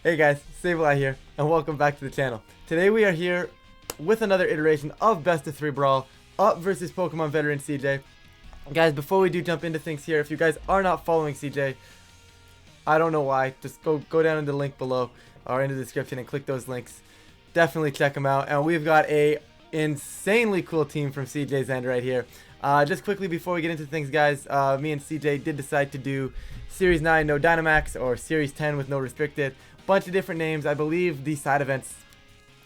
Hey guys, Sableye here, and welcome back to the channel. Today we are here with another iteration of Best of 3 Brawl, up versus PkmnVeteranCJ. Guys, before we do jump into things here, if you guys are not following CJ, I don't know why, just go down in the link below, or in the description and click those links. Definitely check them out, and we've got a insanely cool team from CJ's end right here. Just quickly before we get into things, guys, me and CJ did decide to do Series 9 no Dynamax, or Series 10 with no restricted. Bunch of different names. I believe these side events,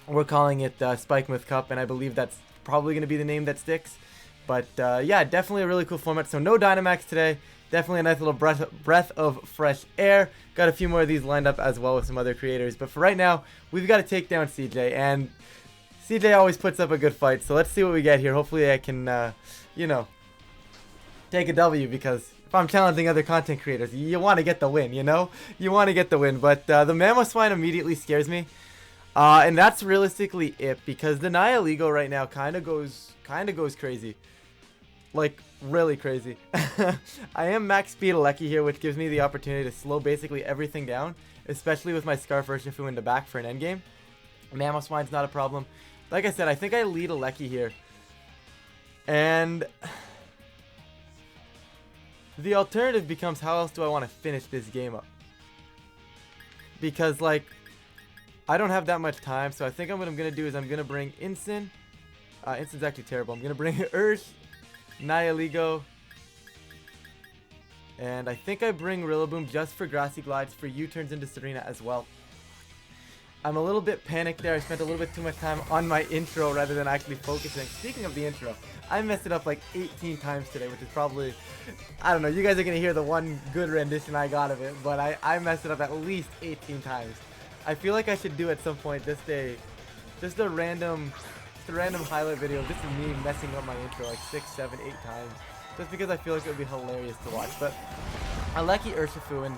we're calling it Spikemuth Cup, and I believe that's probably going to be the name that sticks. But yeah, definitely a really cool format. So no Dynamax today. Definitely a nice little breath of fresh air. Got a few more of these lined up as well with some other creators. But for right now, we've got to take down CJ, and CJ always puts up a good fight. So let's see what we get here. Hopefully I can, you know, take a W, because if I'm challenging other content creators, you want to get the win, you know? You want to get the win, but the Mammoth Swine immediately scares me. And that's realistically it, because the Nihilego right now kind of goes crazy. Like, really crazy. I am max speed Alecki here, which gives me the opportunity to slow basically everything down, especially with my Scarf Urshifu in the back for an endgame. Mammoth Swine's not a problem. Like I said, I think I lead Alecki here. And the alternative becomes, how else do I want to finish this game up? Because, like, I don't have that much time, so I think what I'm going to do is I'm going to bring Incin. Incin's actually terrible. I'm going to bring Ursh, Nihilego, and I think I bring Rillaboom just for Grassy Glides for U-turns into Serena as well. I'm a little bit panicked there. I spent a little bit too much time on my intro rather than actually focusing. Speaking of the intro, I messed it up like 18 times today, which is probably, I don't know, you guys are going to hear the one good rendition I got of it, but I messed it up at least 18 times. I feel like I should do at some point just a random highlight video of just me messing up my intro like 6, 7, 8 times, just because I feel like it would be hilarious to watch. But Alecki Urshifu, and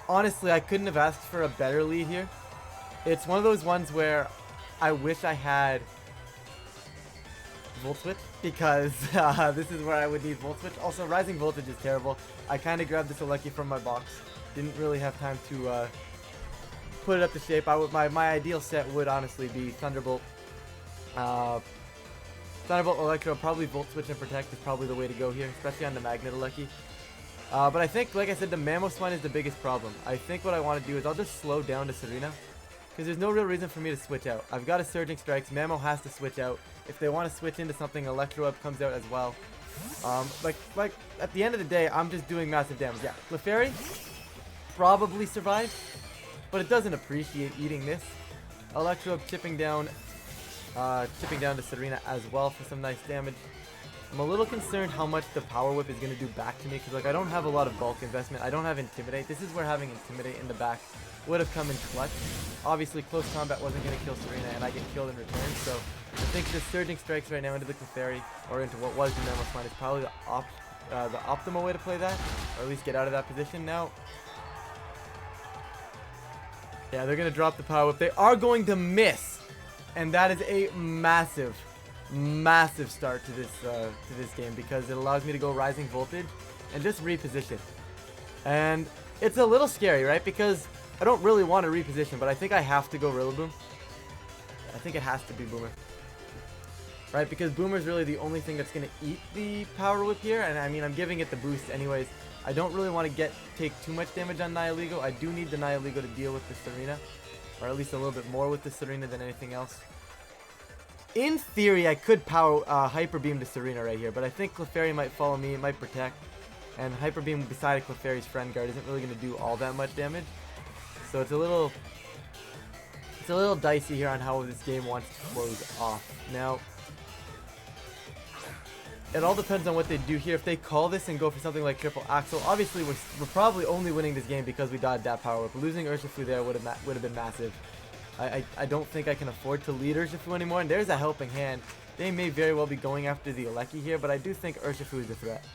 honestly, I couldn't have asked for a better lead here. It's one of those ones where I wish I had Volt Switch, because this is where I would need Volt Switch. Also, Rising Voltage is terrible. I kind of grabbed this Alecki from my box. Didn't really have time to put it up to shape. My ideal set would honestly be Thunderbolt. Thunderbolt, Electro, probably Volt Switch and Protect is probably the way to go here, especially on the Magnet Alecki. But I think, like I said, the Mammoth Swine is the biggest problem. I think what I want to do is I'll just slow down to Serena, because there's no real reason for me to switch out. I've got a Surging Strikes. Mammo has to switch out. If they want to switch into something, Electro Web comes out as well. Like at the end of the day, I'm just doing massive damage. Yeah, Clefairy probably survives, but it doesn't appreciate eating this. Electro Web chipping down to Serena as well for some nice damage. I'm a little concerned how much the Power Whip is going to do back to me, because like I don't have a lot of bulk investment. I don't have Intimidate. This is where having Intimidate in the back would have come in clutch. Obviously, close combat wasn't going to kill Serena, and I get killed in return. So I think the Surging Strikes right now into the Clefairy, or into what was the Mammoth Swine, is probably the optimal way to play that, or at least get out of that position. Now, yeah, they're going to drop the Power Whip. They are going to miss, and that is a massive start to this game, because it allows me to go Rising Voltage and just reposition. And it's a little scary, right? Because I don't really want to reposition, but I think I have to go Rillaboom. I think it has to be Boomer, right? Because Boomer is really the only thing that's going to eat the Power Whip here, and I mean, I'm giving it the boost anyways. I don't really want to take too much damage on Nihilego. I do need the Nihilego to deal with the Serena, or at least a little bit more with the Serena than anything else. In theory, I could Hyper Beam to Serena right here, but I think Clefairy might follow me. It might Protect, and Hyper Beam beside Clefairy's Friend Guard isn't really going to do all that much damage. So it's a little dicey here on how this game wants to close off. Now, it all depends on what they do here. If they call this and go for something like Triple Axle, obviously we're probably only winning this game because we dodged that Power Whip. Losing Urshifu there would have been massive. I don't think I can afford to lead Urshifu anymore, and there's a helping hand. They may very well be going after the Alecki here, but I do think Urshifu is a threat,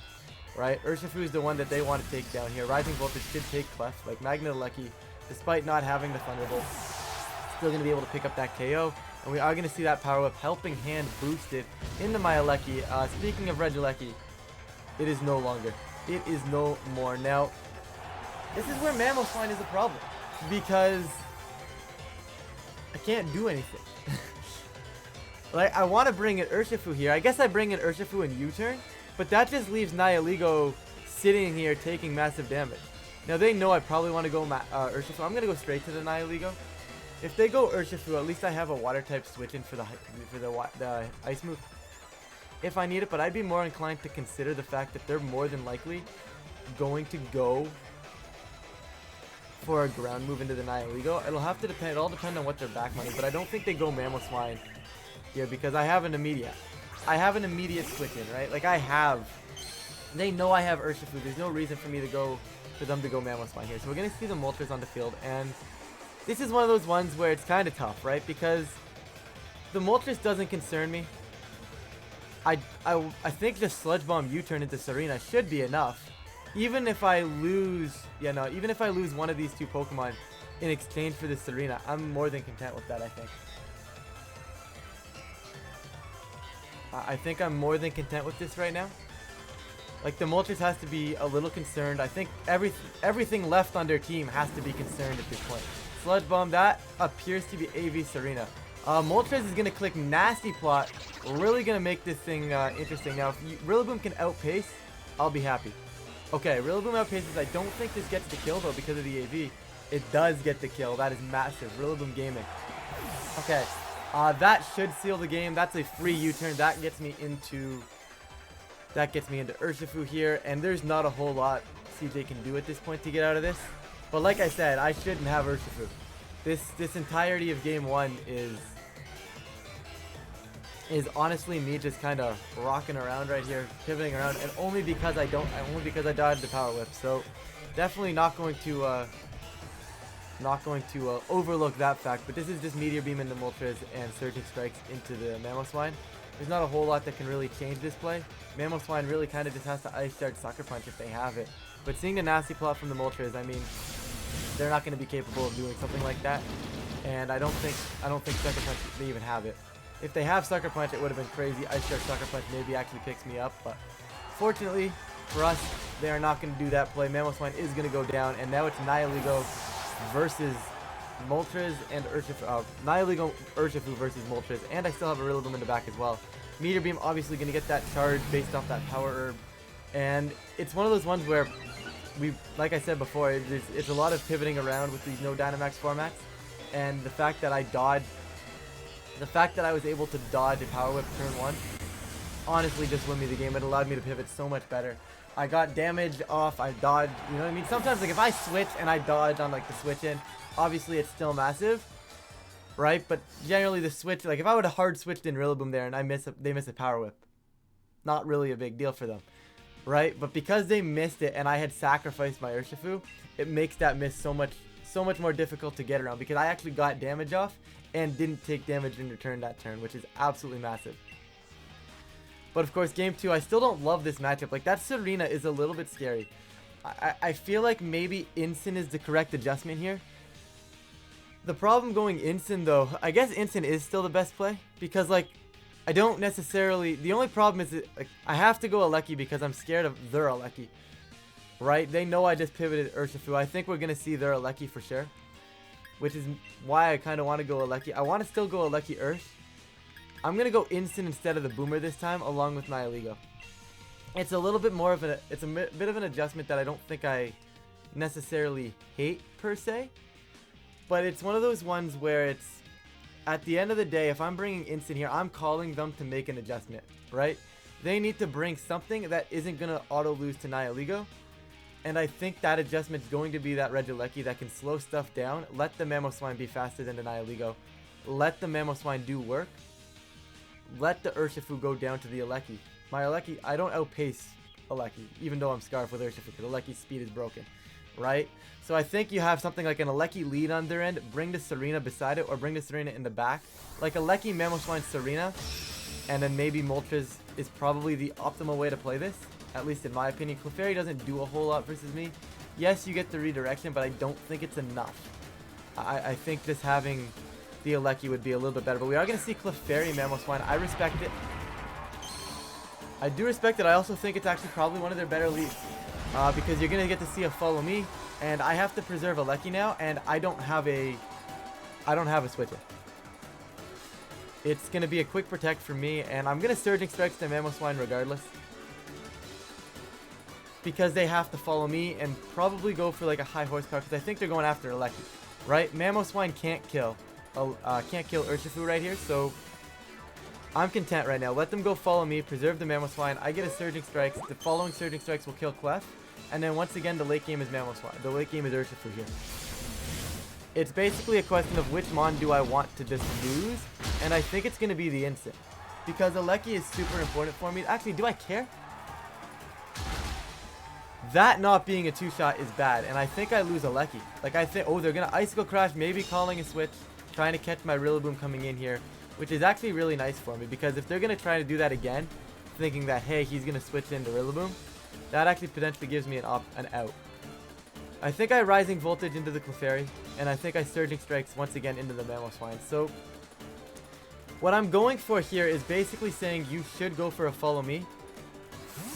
right? Urshifu is the one that they want to take down here. Rising Voltage should take Clef, like Magnet Alecki, despite not having the Thunderbolt, still going to be able to pick up that KO, and we are going to see that Power Whip helping hand boosted into my Alecki. Speaking of Regieleki, it is no longer. It is no more. Now, this is where Mammoth Swine is a problem, because I can't do anything. Like, I want to bring in Urshifu here. I guess I bring in Urshifu in U-turn, but that just leaves Nihilego sitting here taking massive damage. Now, they know I probably want to go Urshifu. I'm going to go straight to the Nihilego. If they go Urshifu, at least I have a water type switch in for the ice move if I need it, but I'd be more inclined to consider the fact that they're more than likely going to go for a ground move into the Nihilego. It'll have to depend, it'll all depend on what their back money, but I don't think they go Mamoswine here because I have an immediate switch in, right? Like they know I have Urshifu. There's no reason for them to go Mamoswine here. So we're gonna see the Moltres on the field, and this is one of those ones where it's kind of tough, right? Because the Moltres doesn't concern me. I think the Sludge Bomb U-turn into Serena should be enough. Even if I lose, even if I lose one of these two Pokemon in exchange for the Serena, I'm more than content with that, I think. I think I'm more than content with this right now. Like, the Moltres has to be a little concerned. I think everything left on their team has to be concerned at this point. Sludge Bomb, that appears to be AV Serena. Moltres is going to click Nasty Plot. Really going to make this thing interesting. Now, if Rillaboom can outpace, I'll be happy. Okay, Rillaboom outpaces. I don't think this gets the kill, though, because of the AV. It does get the kill. That is massive. Rillaboom gaming. Okay, that should seal the game. That's a free U-turn. That gets me into Urshifu here, and there's not a whole lot CJ can do at this point to get out of this. But like I said, I shouldn't have Urshifu. This entirety of game one is honestly me just kind of rocking around right here, pivoting around, and only because I dodged the Power Whip. So definitely not going to overlook that fact. But this is just Meteor Beam into Moltres and Surging Strikes into the Mamoswine. There's not a whole lot that can really change this play. Mamoswine really kind of just has to Ice Shard Sucker Punch if they have it. But seeing the Nasty Plot from the Moltres, I mean, they're not going to be capable of doing something like that. And I don't think Sucker Punch, they even have it. If they have Sucker Punch, it would have been crazy. Ice Shard Sucker Punch maybe actually picks me up. But fortunately for us, they are not going to do that play. Mamoswine is going to go down. And now it's Nihilego versus Moltres and Urshifu. Nihilego, Urshifu versus Moltres. And I still have a Rillaboom in the back as well. Meteor Beam obviously going to get that charge based off that Power Herb. And it's one of those ones where like I said before, it's a lot of pivoting around with these no Dynamax formats, and the fact that I was able to dodge a Power Whip turn one, honestly just won me the game. It allowed me to pivot so much better. I got damage off, I dodged, you know what I mean? Sometimes, like, if I switch and I dodge on, like, the switch in, obviously it's still massive, right? But generally the switch, like, if I would have hard switched in Rillaboom there and they miss a Power Whip, not really a big deal for them. Right, but because they missed it and I had sacrificed my Urshifu, it makes that miss so much more difficult to get around, because I actually got damage off and didn't take damage in return that turn, which is absolutely massive. But of course, game 2, I still don't love this matchup. Like, that Serena is a little bit scary. I feel like maybe Incin is the correct adjustment here. The problem going Incin, though, I guess Incin is still the best play, because, like, I don't necessarily... The only problem is that, like, I have to go Alecki because I'm scared of their Alecki. Right? They know I just pivoted Urshifu. I think we're going to see their Alecki for sure. Which is why I kind of want to go Alecki. I want to still go Alecki Ursh. I'm going to go Instant instead of the Boomer this time, along with Nihilego. It's a little bit more of it's a bit of an adjustment that I don't think I necessarily hate, per se. But it's one of those ones where it's... At the end of the day, if I'm bringing Instant here, I'm calling them to make an adjustment, right? They need to bring something that isn't going to auto-lose to Nihilego. And I think that adjustment is going to be that Regieleki that can slow stuff down. Let the Mamoswine be faster than the Nihilego. Let the Mamoswine do work. Let the Urshifu go down to the Alecki. My Alecki, I don't outpace Alecki, even though I'm Scarf with Urshifu, because Alecki's speed is broken, right? So I think you have something like an Alecki lead on their end, bring the Serena beside it, or bring the Serena in the back. Like Alecki, Mamoswine, Serena, and then maybe Moltres is probably the optimal way to play this, at least in my opinion. Clefairy doesn't do a whole lot versus me. Yes, you get the redirection, but I don't think it's enough. I think just having the Alecki would be a little bit better, but we are going to see Clefairy, Mamoswine. I respect it. I do respect it. I also think it's actually probably one of their better leads, because you're going to get to see a Follow Me. And I have to preserve Alecki now, and I don't have a switcher. It's going to be a quick protect for me, and I'm going to Surging Strikes to Mamoswine regardless. Because they have to follow me and probably go for like a high horsepower, because I think they're going after Alecki, right? Mamoswine can't kill Urshifu right here, so I'm content right now. Let them go follow me, preserve the Mamoswine. I get a Surging Strikes. The following Surging Strikes will kill Clef, and then once again the late game is Mamoswine. The late game is Urshifu here. It's basically a question of which Mon do I want to just lose, and I think it's going to be the instant, because Alecki is super important for me. Actually, do I care? That not being a two-shot is bad, and I think I lose Alecki. Like, I think, oh, they're going to Icicle Crash, maybe calling a switch, trying to catch my Rillaboom coming in here, which is actually really nice for me, because if they're going to try to do that again, thinking that, hey, he's going to switch into Rillaboom, that actually potentially gives me an out. I think I Rising Voltage into the Clefairy, and I think I Surging Strikes once again into the Mamoswine. So, what I'm going for here is basically saying you should go for a follow me,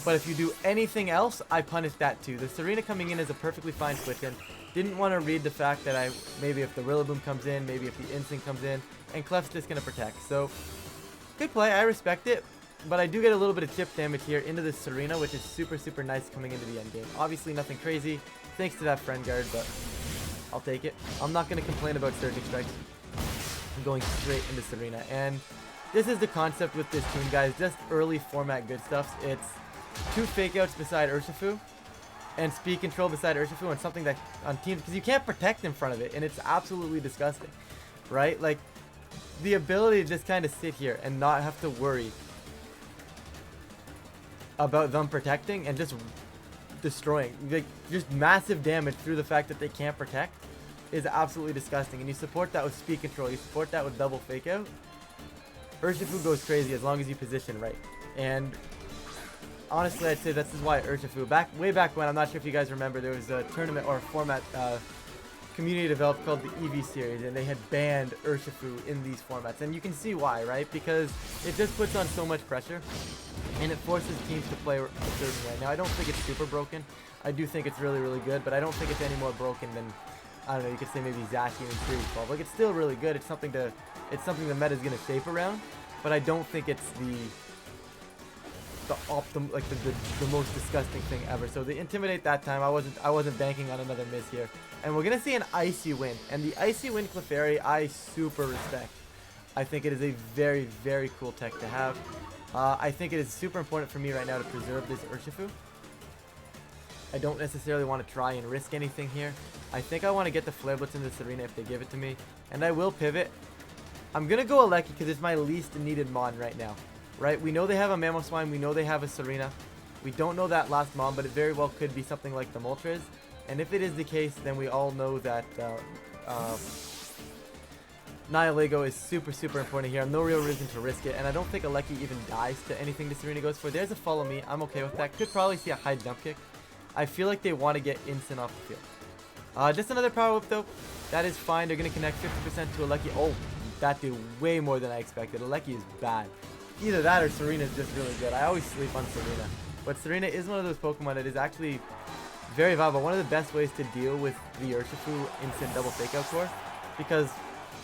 but if you do anything else, I punish that too. The Serena coming in is a perfectly fine switch in. Didn't want to read the fact that maybe if the Rillaboom comes in, maybe if the Instinct comes in, and Clef's just going to protect. So, good play, I respect it, but I do get a little bit of chip damage here into the Serena, which is super, super nice coming into the end game. Obviously nothing crazy, thanks to that friend guard, but I'll take it. I'm not going to complain about Surging Strikes. I'm going straight into Serena, and this is the concept with this team, guys. Just early format good stuff. It's 2 fake outs beside Urshifu and speed control beside Urshifu, and something that on teams, because you can't protect in front of it, and it's absolutely disgusting, right? Like, the ability to just kind of sit here and not have to worry about them protecting and just destroying, like, just massive damage through the fact that they can't protect is absolutely disgusting. And you support that with speed control, you support that with double fake out, Urshifu goes crazy as long as you position right. And honestly, I'd say this is why Urshifu, way back when, I'm not sure if you guys remember, there was a tournament or a format community developed called the EV series, and they had banned Urshifu in these formats, and you can see why, right? Because it just puts on so much pressure, and it forces teams to play a certain way. Now, I don't think it's super broken. I do think it's really, really good, but I don't think it's any more broken than, I don't know, you could say maybe Zacian in Series 12. Like, it's still really good. It's something the meta's gonna shape around, but I don't think it's the most disgusting thing ever. So they intimidate that time. I wasn't banking on another miss here, and we're gonna see an Icy Wind, and the Icy Wind Clefairy I super respect. I think it is a very, very cool tech to have. I think it is super important for me right now to preserve this Urshifu. I don't necessarily want to try and risk anything here. I think I want to get the Flare Blitz into Serena if they give it to me, and I will pivot. I'm gonna go Alecki because it's my least needed Mon right now. Right, we know they have a Mamoswine, we know they have a Serena. We don't know that last Mon, but it very well could be something like the Moltres. And if it is the case, then we all know that Nihilego is super, super important here. No real reason to risk it, and I don't think Alecki even dies to anything the Serena goes for. There's a follow me, I'm okay with that. Could probably see a high jump kick. I feel like they want to get instant off the field. Just another power whip though. That is fine, they're going to connect 50% to Alecki. Oh, that did way more than I expected. Alecki is bad. Either that or Serena is just really good. I always sleep on Serena. But Serena is one of those Pokemon that is actually very viable. One of the best ways to deal with the Urshifu instant double fake out core. Because,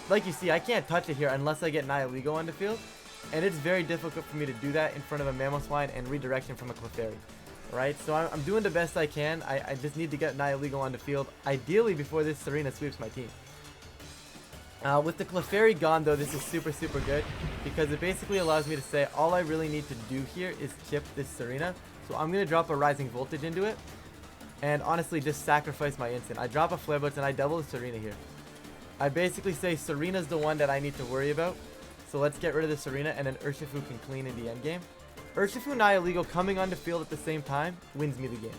like you see, I can't touch it here unless I get Nihilego on the field. And it's very difficult for me to do that in front of a Mamoswine and redirection from a Clefairy. Right? So I'm doing the best I can. I just need to get Nihilego on the field, ideally before this Serena sweeps my team. With the Clefairy gone though, this is super, super good because it basically allows me to say all I really need to do here is chip this Serena. So I'm going to drop a Rising Voltage into it and honestly just sacrifice my instant. I drop a Flare Blitz and I double the Serena here. I basically say Serena's the one that I need to worry about. So let's get rid of the Serena and then Urshifu can clean in the end game. Urshifu Nihilego coming onto field at the same time wins me the game,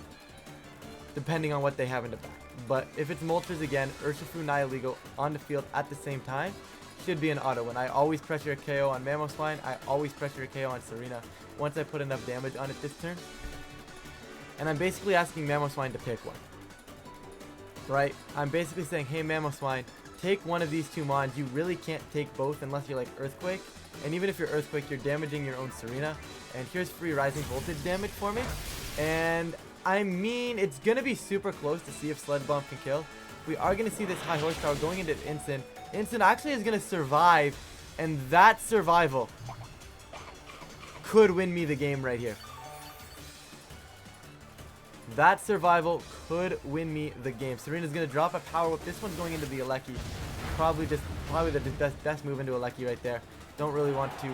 depending on what they have in the back. But if it's Moltres again, Urshifu Nihilego on the field at the same time should be an auto win. I always pressure a KO on Mamoswine. I always pressure a KO on Serena once I put enough damage on it this turn. And I'm basically asking Mamoswine to pick one. Right? I'm basically saying, hey Mamoswine, take one of these two Mons. You really can't take both unless you're like Earthquake. And even if you're Earthquake, you're damaging your own Serena. And here's free Rising Voltage damage for me. And I mean, it's going to be super close to see if Sludge Bomb can kill. We are going to see this high horsepower going into Instant. Instant actually is going to survive And that survival could win me the game right here. That survival could win me the game. Serena's going to drop a power whip. This one's going into the Alecki. Probably the best move into Alecki right there. Don't really want to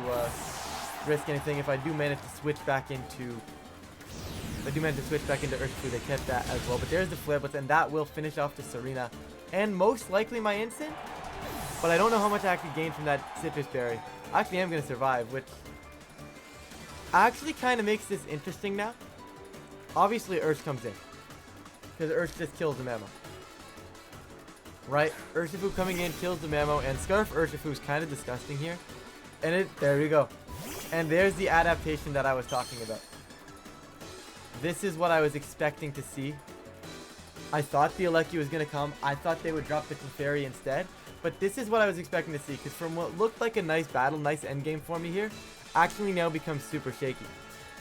risk anything. If I do manage to switch back into Urshifu, they kept that as well. But there's the Flare Blitz, and that will finish off to Serena. And most likely my instant. But I don't know how much I actually gained from that Citrus Berry. I actually am going to survive, which actually kind of makes this interesting now. Obviously, Ursh comes in. Because Ursh just kills the Mammo. Right? Urshifu coming in, kills the Mammo, and Scarf Urshifu is kind of disgusting here. And there we go. And there's the adaptation that I was talking about. This is what I was expecting to see. I thought the Alecki was going to come. I thought they would drop the Clefairy instead. But this is what I was expecting to see. Because from what looked like a nice battle, nice endgame for me here, actually now becomes super shaky.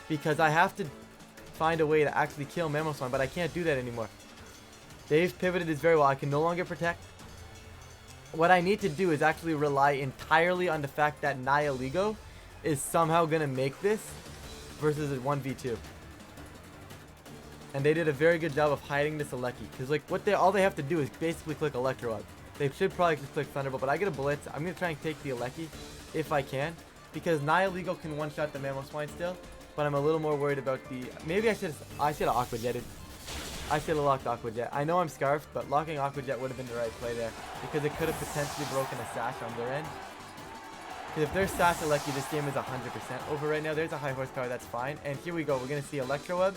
Because I have to find a way to actually kill Mamoswine, but I can't do that anymore. They've pivoted this very well. I can no longer protect. What I need to do is actually rely entirely on the fact that Nihilego is somehow going to make this versus a 1v2. And they did a very good job of hiding this Alecki. Because like all they have to do is basically click Electro Egg. They should probably just click Thunderbolt, but I get a Blitz. I'm going to try and take the Alecki if I can. Because Nihilego can one-shot the Mamoswine still. But I'm a little more worried about the... Maybe I should have Aqua Jetted. I should have locked Aqua Jet. I know I'm Scarfed, but locking Aqua Jet would have been the right play there. Because it could have potentially broken a Sash on their end. Because if they're Sash Alecki, this game is 100% over right now. There's a high horsepower, that's fine. And here we go. We're going to see Electro Web.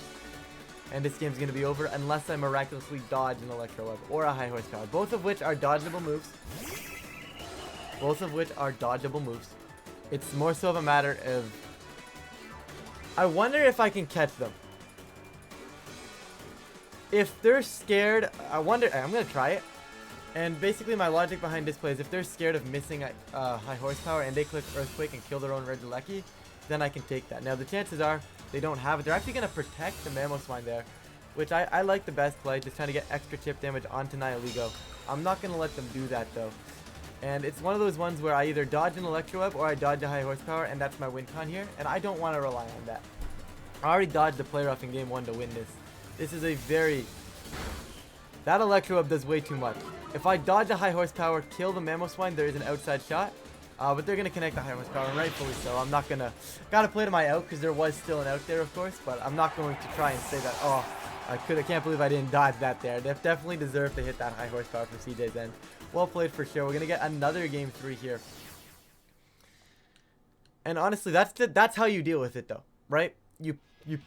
And this game's going to be over unless I miraculously dodge an Electro Web or a high horsepower. Both of which are dodgeable moves. It's more so of a matter of... I wonder if I can catch them. If they're scared, I wonder... I'm going to try it. And basically my logic behind this play is if they're scared of missing high horsepower and they click Earthquake and kill their own Red Alecki, then I can take that. Now the chances are they don't have it. They're actually going to protect the Mamoswine there, which I like the best play, just trying to get extra chip damage onto Nihilego. I'm not going to let them do that though. And it's one of those ones where I either dodge an Electro Web or I dodge a high horsepower, and that's my win con here. And I don't want to rely on that. I already dodged the play rough in game 1 to win this. This is a very... That Electro Web does way too much. If I dodge a high horsepower, kill the Mamoswine, there is an outside shot. But they're going to connect the high horsepower, and rightfully so. I'm not going to... Got to play to my out, because there was still an out there, of course. But I'm not going to try and say that, oh, I can't believe I didn't dodge that there. They definitely deserved to hit that high horsepower from CJ's end. Well played for sure. We're going to get another game 3 here. And honestly, that's how you deal with it, though, right? You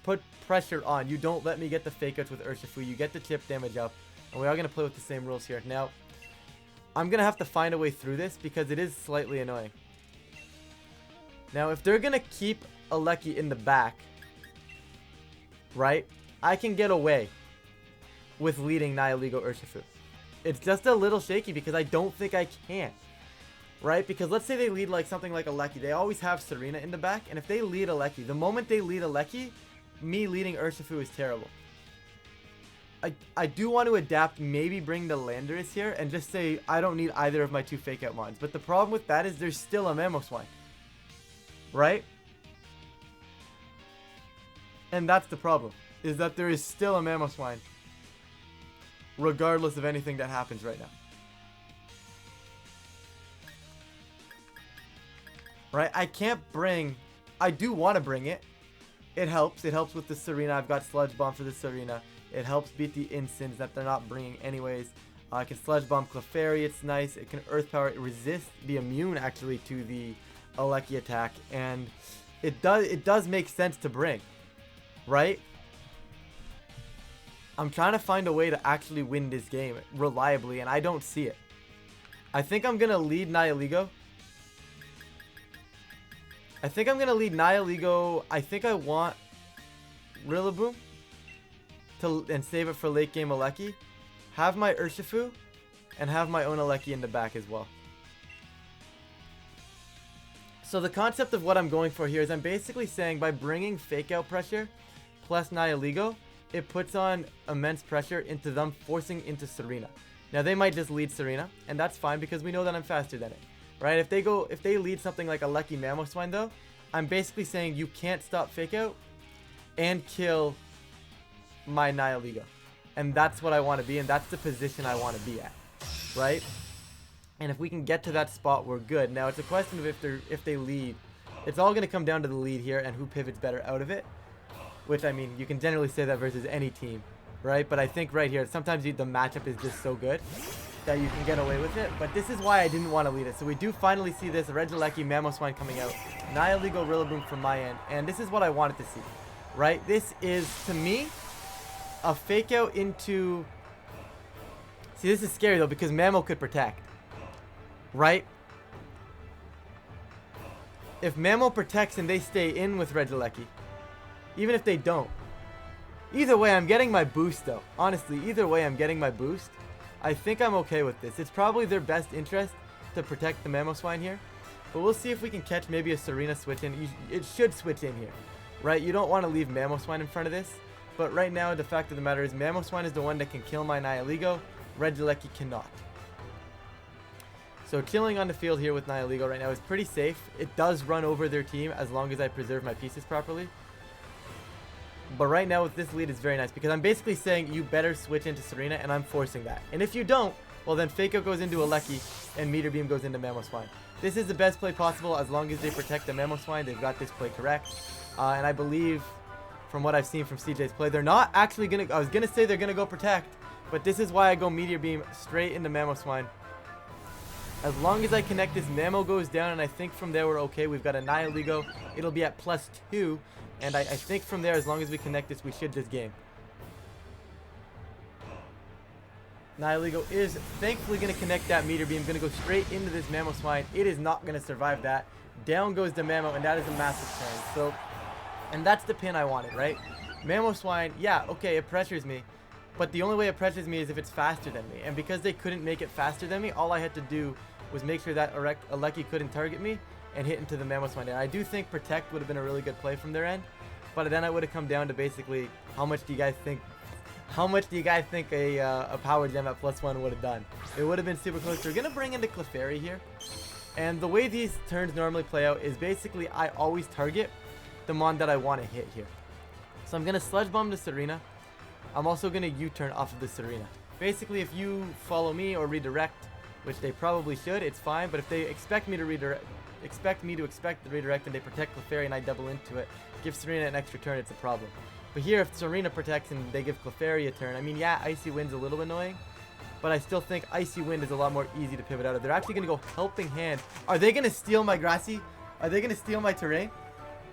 put pressure on. You don't let me get the fake outs with Urshifu. You get the chip damage up. And we are going to play with the same rules here. Now, I'm going to have to find a way through this because it is slightly annoying. Now, if they're going to keep Alecki in the back, right, I can get away with leading Nihilego Urshifu. It's just a little shaky because I don't think I can. Right? Because let's say they lead like something like Alecki. They always have Serena in the back. And if they lead Alecki, the moment they lead Alecki, me leading Urshifu is terrible. I do want to adapt, maybe bring the Landorus here and just say I don't need either of my 2 fake out mons. But the problem with that is there's still a Mamoswine. Right? And that's the problem. Is that there is still a Mamoswine. Regardless of anything that happens right now. Right? I can't bring... I do want to bring it. It helps. It helps with the Serena. I've got Sludge Bomb for the Serena. It helps beat the instants that they're not bringing anyways. I can Sludge Bomb Clefairy. It's nice. It can Earth Power. It resists the immune actually to the Alecki attack. And it does make sense to bring. Right? I'm trying to find a way to actually win this game reliably, and I don't see it. I think I'm going to lead Nihilego. I think I want Rillaboom and save it for late game Alecki. Have my Urshifu, and have my own Alecki in the back as well. So the concept of what I'm going for here is I'm basically saying by bringing Fake Out pressure plus Nihilego, it puts on immense pressure into them forcing into Serena. Now they might just lead Serena, and that's fine because we know that I'm faster than it. right? If they lead something like a Lucky Mamoswine though, I'm basically saying you can't stop Fake Out and kill my Nihilego. And that's what I want to be, and that's the position I want to be at, right? And if we can get to that spot, we're good. Now it's a question of if they lead. It's all going to come down to the lead here and who pivots better out of it. Which, I mean, you can generally say that versus any team, right? But I think right here, sometimes the matchup is just so good that you can get away with it. But this is why I didn't want to lead it. So we do finally see this Regieleki Mamoswine coming out. Nihilego Rillaboom from my end. And this is what I wanted to see, right? This is, to me, a Fake Out into... See, this is scary though because Mamo could protect, right? If Mamo protects and they stay in with Regieleki, even if they don't, either way I'm getting my boost though. Honestly, either way I'm getting my boost. I think I'm okay with this. It's probably their best interest to protect the Mamoswine here, but we'll see if we can catch maybe a Serena switch in. It should switch in here, right? You don't want to leave Mamoswine in front of this. But right now, the fact of the matter is Mamoswine is the one that can kill my Nihilego. Regieleki cannot. So chilling on the field here with Nihilego right now is pretty safe. It does run over their team as long as I preserve my pieces properly. But right now with this lead is very nice because I'm basically saying you better switch into Serena and I'm forcing that. And if you don't, well then Fake Out goes into a Lucky and Meteor Beam goes into Mamoswine. This is the best play possible as long as they protect the Mamoswine. They've got this play correct. And I believe... from what I've seen from CJ's play, they're not actually gonna... I was gonna say they're gonna go protect, but this is why I go Meteor Beam straight into Mamoswine. As long as I connect this, Mamo goes down, and I think from there we're okay. We've got a Nihilego. It'll be at +2, and I think from there, as long as we connect this, we should just game. Nihilego is thankfully gonna connect that Meteor Beam. Gonna go straight into this Mamoswine. It is not gonna survive that. Down goes the Mamo, and that is a massive turn. So... and that's the pin I wanted, right? Mamoswine, yeah, okay, it pressures me. But the only way it pressures me is if it's faster than me. And because they couldn't make it faster than me, all I had to do was make sure that Aleki couldn't target me and hit into the Mamoswine. And I do think Protect would have been a really good play from their end. But then I would have come down to basically, how much do you guys think a Power Gem at +1 would have done? It would have been super close. We're going to bring into Clefairy here. And the way these turns normally play out is basically I always target the mon that I want to hit here. So I'm going to Sludge Bomb the Serena. I'm also going to U-turn off of the Serena. Basically, if you follow me or redirect, which they probably should, it's fine. But if they expect me to expect the redirect and they protect Clefairy and I double into it, give Serena an extra turn, it's a problem. But here, if Serena protects and they give Clefairy a turn, I mean, yeah, Icy Wind's a little annoying, but I still think Icy Wind is a lot more easy to pivot out of. They're actually going to go Helping Hand. Are they going to steal my Grassy? Are they going to steal my terrain?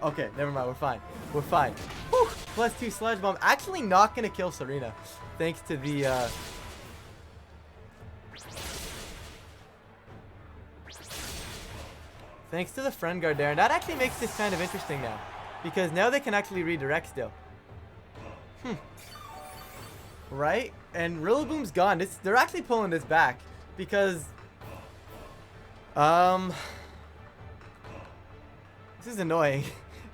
Okay, never mind. We're fine. We're fine. Whew, +2 Sludge Bomb. Actually not going to kill Serena. Thanks to the... thanks to the Friend Guard there. And that actually makes this kind of interesting now. Because now they can actually redirect still. Right? And Rillaboom's gone. They're actually pulling this back. Because... this is annoying.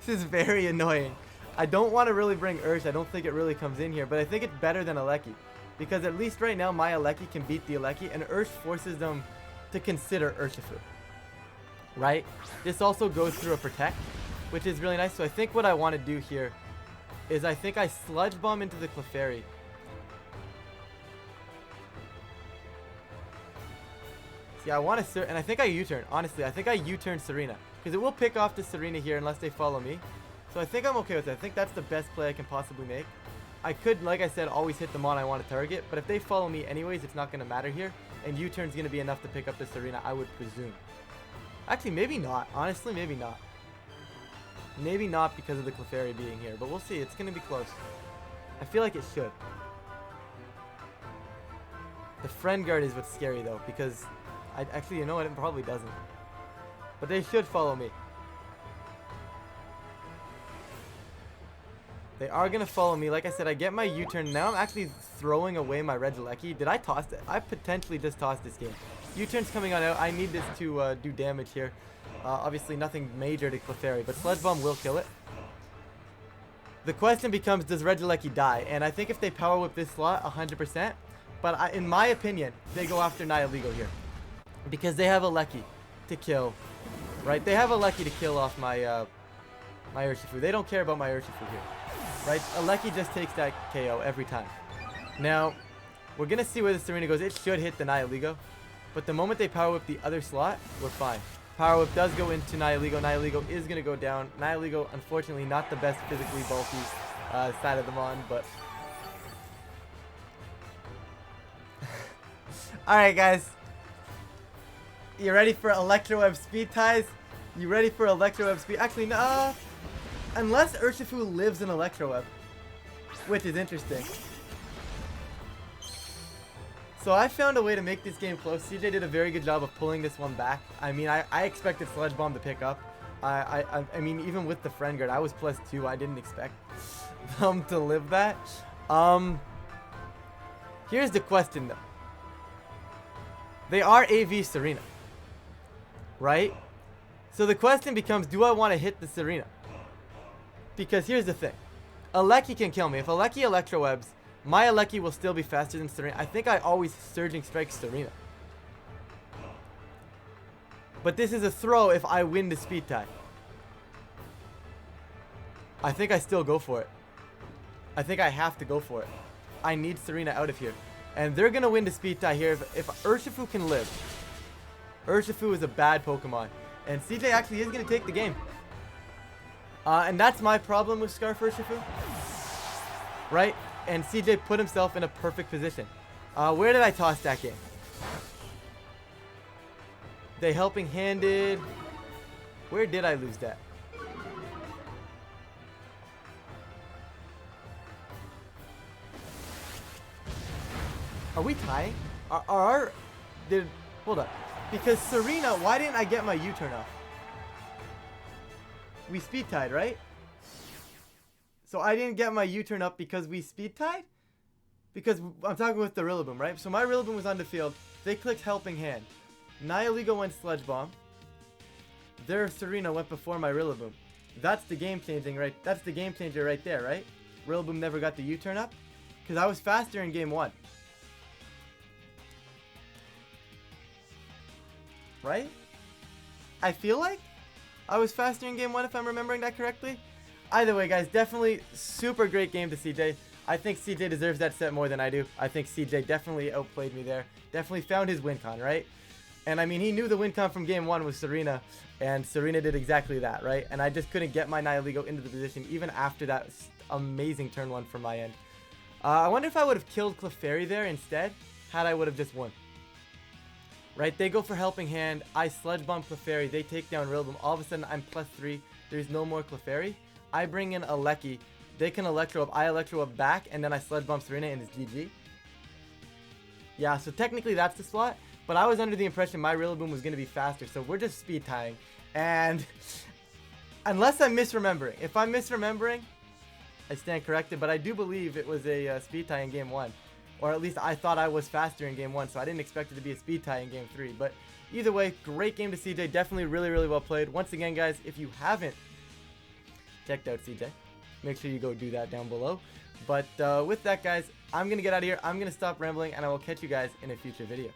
This is very annoying. I don't want to really bring Ursh. I don't think it really comes in here. But I think it's better than Aleki. Because at least right now, my Aleki can beat the Aleki. And Ursh forces them to consider Urshifu. Right? This also goes through a Protect, which is really nice. So I think what I want to do here is I think I Sludge Bomb into the Clefairy. See, I want to... and I think I U-turn. Honestly, I think I U-turn Serena. Because it will pick off the Serena here unless they follow me. So I think I'm okay with it. I think that's the best play I can possibly make. I could, like I said, always hit the mon I want to target. But if they follow me anyways, it's not going to matter here. And U-turn's going to be enough to pick up the Serena, I would presume. Actually, maybe not. Honestly, maybe not. Maybe not because of the Clefairy being here. But we'll see. It's going to be close. I feel like it should. The Friend Guard is what's scary, though. Because, actually, you know what? It probably doesn't. But they should follow me. They are going to follow me. Like I said, I get my U-turn. Now I'm actually throwing away my Regieleki. Did I toss it? I potentially just tossed this game. U-turn's coming on out. I need this to do damage here. Obviously, nothing major to Clefairy, but Sludge Bomb will kill it. The question becomes, does Regieleki die? And I think if they Power Whip this slot, 100%. But in my opinion, they go after Nihilego here. Because they have a Aleki. to kill, right? They have a Lecky to kill off my my Urshifu. They don't care about my Urshifu here, right? A Lecky just takes that KO every time. Now, we're going to see where the Serena goes. It should hit the Nihilego, but the moment they Power Whip the other slot, we're fine. Power Whip does go into Nihilego. Nihilego is going to go down. Nihilego, unfortunately, not the best physically bulky side of the Mon, but... Alright, guys. You ready for Electro Web Speed Ties? You ready for Electro Web Speed? Actually, no. Unless Urshifu lives in Electro Web, which is interesting. So I found a way to make this game close. CJ did a very good job of pulling this one back. I mean, I expected Sludge Bomb to pick up. I mean, even with the friend guard, I was +2. I didn't expect them to live that. Here's the question, though. They are AV Serena, right? So the question becomes, do I want to hit the Serena? Because here's the thing. Aleki can kill me. If Aleki Electro Webs, my Aleki will still be faster than Serena. I think I always Surging Strike Serena. But this is a throw if I win the speed tie. I think I still go for it. I think I have to go for it. I need Serena out of here. And they're going to win the speed tie here if Urshifu can live. Urshifu is a bad Pokemon. And CJ actually is going to take the game. And that's my problem with Scarf Urshifu. Right? And CJ put himself in a perfect position. Where did I toss that game? They helping handed. Where did I lose that? Are we tying? Hold up. Because Serena, why didn't I get my U-turn off? We speed tied, right? So I didn't get my U-turn up because we speed tied? Because I'm talking with the Rillaboom, right? So my Rillaboom was on the field. They clicked Helping Hand. Nihilego went Sludge Bomb. Their Serena went before my Rillaboom. That's the game changing, right? That's the game changer right there, right? Rillaboom never got the U-turn up. Because I was faster in game 1. Right? I feel like I was faster in game 1 if I'm remembering that correctly. Either way, guys, definitely super great game to CJ. I think CJ deserves that set more than I do. I think CJ definitely outplayed me there. Definitely found his win con, right? And I mean, he knew the win con from game 1 was Serena, and Serena did exactly that, right? And I just couldn't get my Nihilego into the position even after that amazing turn 1 from my end. I wonder if I would have killed Clefairy there instead, had I would have just won. Right, they go for Helping Hand. I Sludge Bomb Clefairy. They take down Rillaboom. All of a sudden, I'm +3. There's no more Clefairy. I bring in a Lecky. They can Electro Up. I Electro Up back, and then I Sludge Bomb Serena, and it's GG. Yeah, so technically that's the slot. But I was under the impression my Rillaboom was going to be faster, so we're just speed tying. And unless I'm misremembering. If I'm misremembering, I stand corrected. But I do believe it was a speed tie in game 1. Or at least I thought I was faster in game 1, so I didn't expect it to be a speed tie in game 3. But either way, great game to CJ. Definitely really, really well played. Once again, guys, if you haven't checked out CJ, make sure you go do that down below. But with that, guys, I'm going to get out of here. I'm going to stop rambling, and I will catch you guys in a future video.